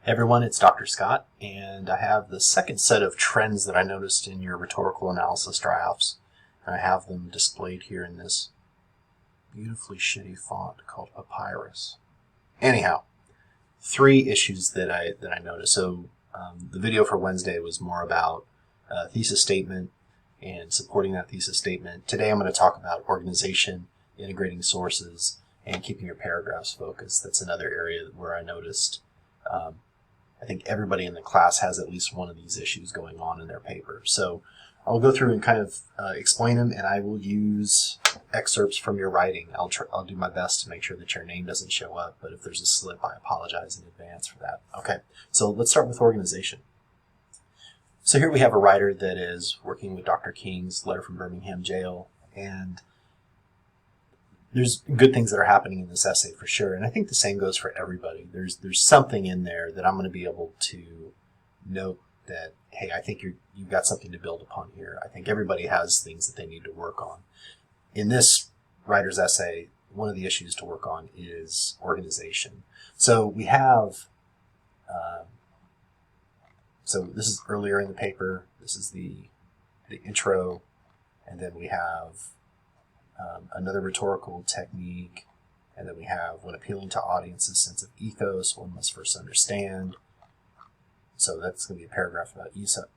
Hey everyone, it's Dr. Scott, and I have the second set of trends that I noticed in your rhetorical analysis drafts. And I have them displayed here in this beautifully shitty font called Papyrus. Anyhow, three issues that I noticed. So the video for Wednesday was more about a thesis statement and supporting that thesis statement. Today I'm going to talk about organization, integrating sources, and keeping your paragraphs focused. That's another area where I noticed I think everybody in the class has at least one of these issues going on in their paper. So I'll go through and kind of explain them, and I will use excerpts from your writing. I'll do my best to make sure that your name doesn't show up, but if there's a slip, I apologize in advance for that. Okay, so let's start with organization. So here we have a writer that is working with Dr. King's letter from Birmingham jail, and there's good things that are happening in this essay for sure, and I think the same goes for everybody. There's something in there that I'm going to be able to note that, hey, I think you've got something to build upon here. I think everybody has things that they need to work on. In this writer's essay, one of the issues to work on is organization. So we have, so this is earlier in the paper. This is the intro, and then we have another rhetorical technique, and then we have when appealing to audience's sense of ethos, one must first understand. So that's going to be a paragraph about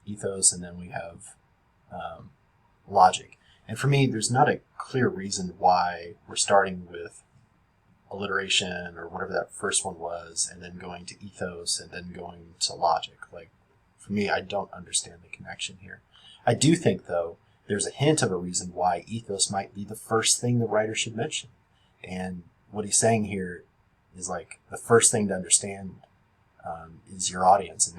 ethos, and then we have logic. And for me, there's not a clear reason why we're starting with alliteration or whatever that first one was, and then going to ethos, and then going to logic. Like, for me, I don't understand the connection here. I do think, though, there's a hint of a reason why ethos might be the first thing the writer should mention. And what he's saying here is like the first thing to understand is your audience and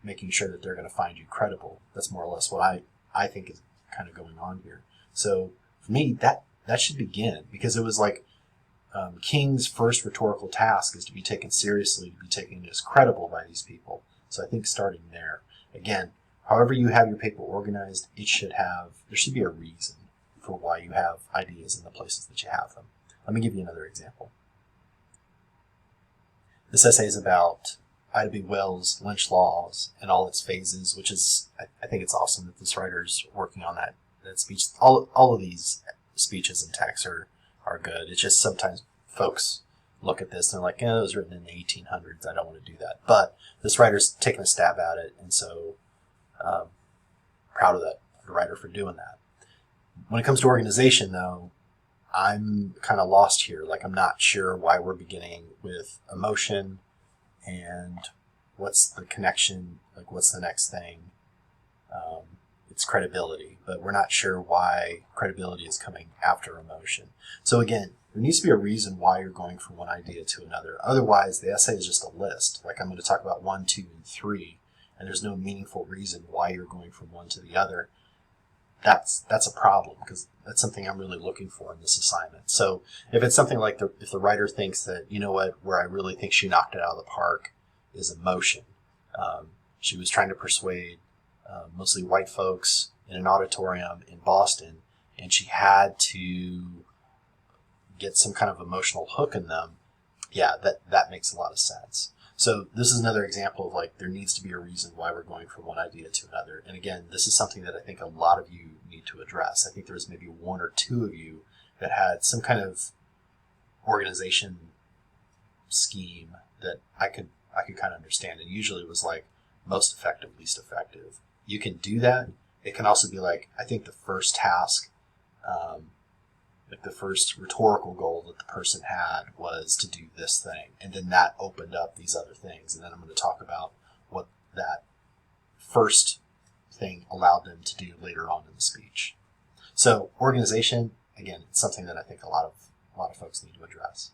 making sure that they're going to find you credible. That's more or less what I think is kind of going on here. So for me, that should begin, because it was like King's first rhetorical task is to be taken seriously, to be taken as credible by these people. So I think starting there, again, however you have your paper organized, there should be a reason for why you have ideas in the places that you have them. Let me give you another example. This essay is about Ida B. Wells' lynch laws and all its phases, which is, I think it's awesome that this writer's working on that speech. All of these speeches and texts are good. It's just sometimes folks look at this and they're like, it was written in the 1800s. I don't want to do that. But this writer's taking a stab at it, and so proud of the writer for doing that. When it comes to organization, though, I'm kind of lost here. Like, I'm not sure why we're beginning with emotion and what's the connection, like what's the next thing. It's credibility, but we're not sure why credibility is coming after emotion. So again, there needs to be a reason why you're going from one idea to another. Otherwise, the essay is just a list. Like, I'm going to talk about 1, 2, and 3, and there's no meaningful reason why you're going from one to the other. That's a problem, because that's something I'm really looking for in this assignment. So if it's something like if the writer thinks that, you know what, where I really think she knocked it out of the park is emotion. She was trying to persuade mostly white folks in an auditorium in Boston, and she had to get some kind of emotional hook in them. Yeah, that makes a lot of sense. So this is another example of, like, there needs to be a reason why we're going from one idea to another. And again, this is something that I think a lot of you need to address. I think there was maybe one or two of you that had some kind of organization scheme that I could kind of understand. And usually it was like most effective, least effective. You can do that. It can also be like, I think the first task, like the first rhetorical goal that the person had was to do this thing, and then that opened up these other things, and then I'm going to talk about what that first thing allowed them to do later on in the speech. So organization, again, it's something that I think a lot of folks need to address.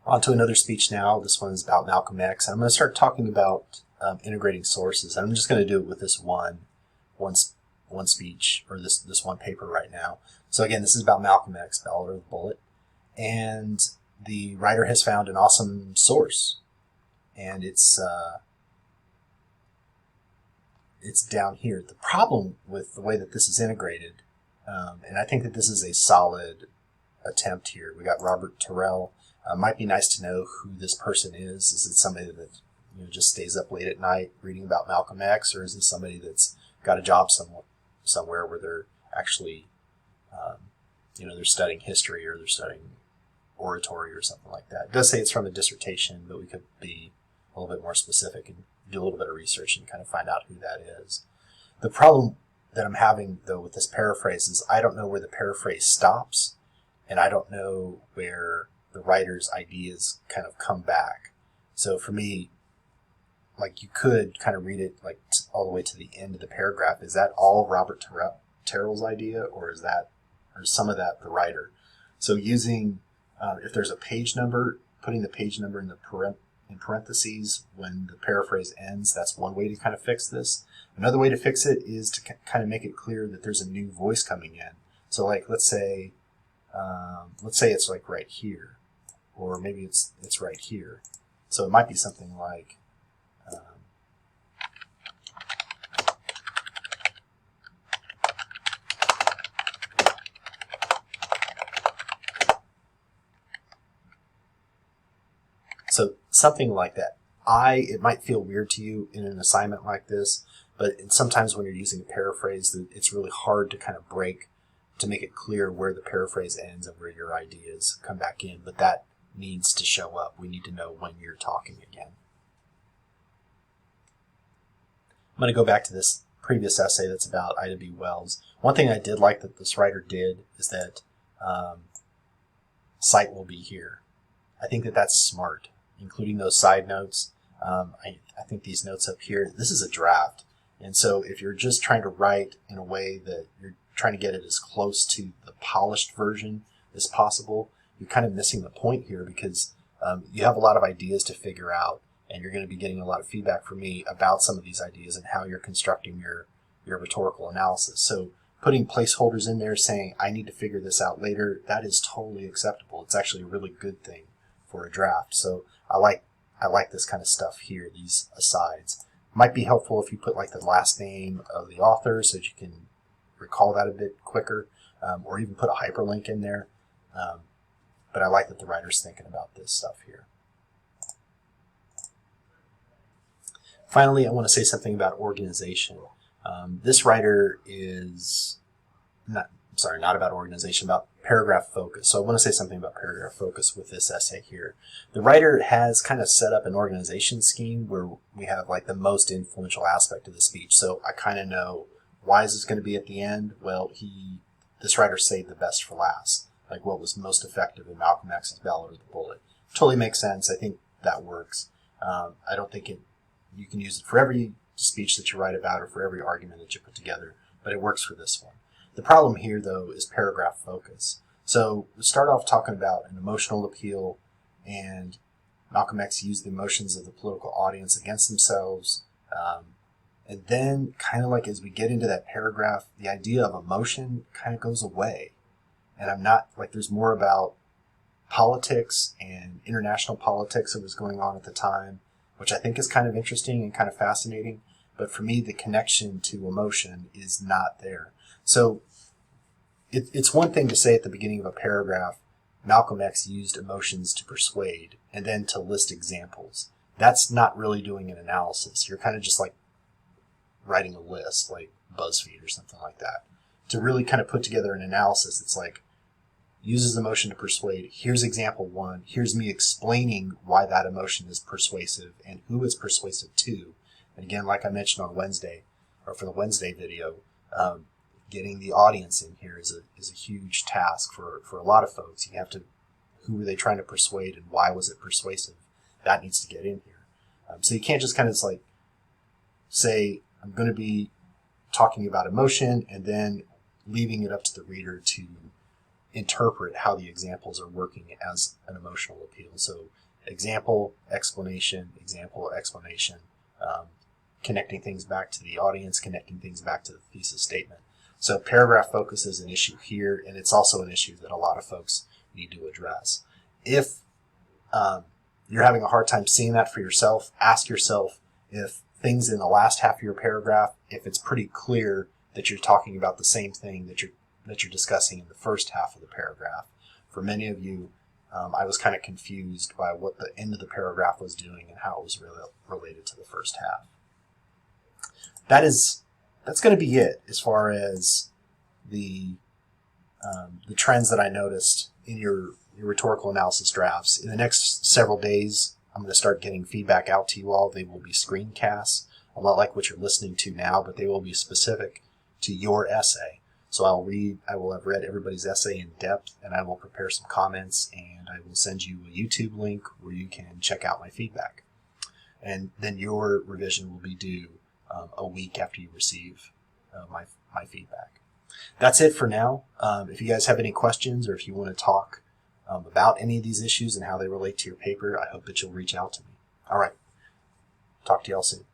On to another speech now. This one is about Malcolm X. I'm going to start talking about integrating sources. I'm just going to do it with this one speech, or this one paper right now. So again, this is about Malcolm X, Ballad of the Bullet, and the writer has found an awesome source, and it's down here. The problem with the way that this is integrated, and I think that this is a solid attempt here. We got Robert Terrell. Might be nice to know who this person is. Is it somebody that just stays up late at night reading about Malcolm X, or is this somebody that's got a job somewhere where they're actually, they're studying history or they're studying oratory or something like that. It does say it's from a dissertation, but we could be a little bit more specific and do a little bit of research and kind of find out who that is. The problem that I'm having, though, with this paraphrase is I don't know where the paraphrase stops, and I don't know where the writer's ideas kind of come back. So for me, like, you could kind of read it like all the way to the end of the paragraph. Is that all Robert Terrell's idea, or is some of that the writer? So using, if there's a page number, putting the page number in parentheses when the paraphrase ends, that's one way to kind of fix this. Another way to fix it is to kind of make it clear that there's a new voice coming in. So like, let's say it's like right here, or maybe it's right here. So it might be something like, so something like that. It might feel weird to you in an assignment like this, but sometimes when you're using a paraphrase, it's really hard to kind of to make it clear where the paraphrase ends and where your ideas come back in. But that needs to show up. We need to know when you're talking again. I'm going to go back to this previous essay that's about Ida B. Wells. One thing I did like that this writer did is that cite will be here. I think that that's smart, including those side notes. I think these notes up here, this is a draft. And so if you're just trying to write in a way that you're trying to get it as close to the polished version as possible, you're kind of missing the point here, because you have a lot of ideas to figure out, and you're going to be getting a lot of feedback from me about some of these ideas and how you're constructing your rhetorical analysis. So putting placeholders in there saying, I need to figure this out later, that is totally acceptable. It's actually a really good thing for a draft. So I like this kind of stuff here, these asides. Might be helpful if you put like the last name of the author so that you can recall that a bit quicker, or even put a hyperlink in there. But I like that the writer's thinking about this stuff here. Finally, I want to say something about organization. This writer is not about organization, about paragraph focus. So I want to say something about paragraph focus with this essay here. The writer has kind of set up an organization scheme where we have like the most influential aspect of the speech. So I kind of know, why is this going to be at the end? Well, this writer saved the best for last, like what was most effective in Malcolm X's Ballad of the Bullet. Totally makes sense. I think that works. I don't think you can use it for every speech that you write about or for every argument that you put together, but it works for this one. The problem here, though, is paragraph focus. So we start off talking about an emotional appeal, and Malcolm X used the emotions of the political audience against themselves. And then kind of like as we get into that paragraph, the idea of emotion kind of goes away. And I'm not like, there's more about politics and international politics that was going on at the time, which I think is kind of interesting and kind of fascinating. But for me, the connection to emotion is not there. So it's one thing to say at the beginning of a paragraph, Malcolm X used emotions to persuade, and then to list examples. That's not really doing an analysis. You're kind of just like writing a list, like BuzzFeed or something like that. To really kind of put together an analysis, it's like, uses emotion to persuade. Here's example one. Here's me explaining why that emotion is persuasive and who it's persuasive to. And again, like I mentioned on Wednesday, or for the Wednesday video, getting the audience in here is a huge task for a lot of folks. You have to, who were they trying to persuade and why was it persuasive? That needs to get in here. So you can't just kind of just like say, I'm going to be talking about emotion and then leaving it up to the reader to interpret how the examples are working as an emotional appeal. So example, explanation, connecting things back to the audience, connecting things back to the thesis statement. So paragraph focus is an issue here, and it's also an issue that a lot of folks need to address. If you're having a hard time seeing that for yourself, ask yourself if things in the last half of your paragraph, if it's pretty clear that you're talking about the same thing that you're discussing in the first half of the paragraph. For many of you, I was kind of confused by what the end of the paragraph was doing and how it was really related to the first half. That's going to be it as far as the trends that I noticed in your rhetorical analysis drafts. In the next several days, I'm going to start getting feedback out to you all. They will be screencasts, a lot like what you're listening to now, but they will be specific to your essay. So I will have read everybody's essay in depth, and I will prepare some comments, and I will send you a YouTube link where you can check out my feedback. And then your revision will be due a week after you receive my feedback. That's it for now. If you guys have any questions, or if you want to talk about any of these issues and how they relate to your paper, I hope that you'll reach out to me. All right. Talk to y'all soon.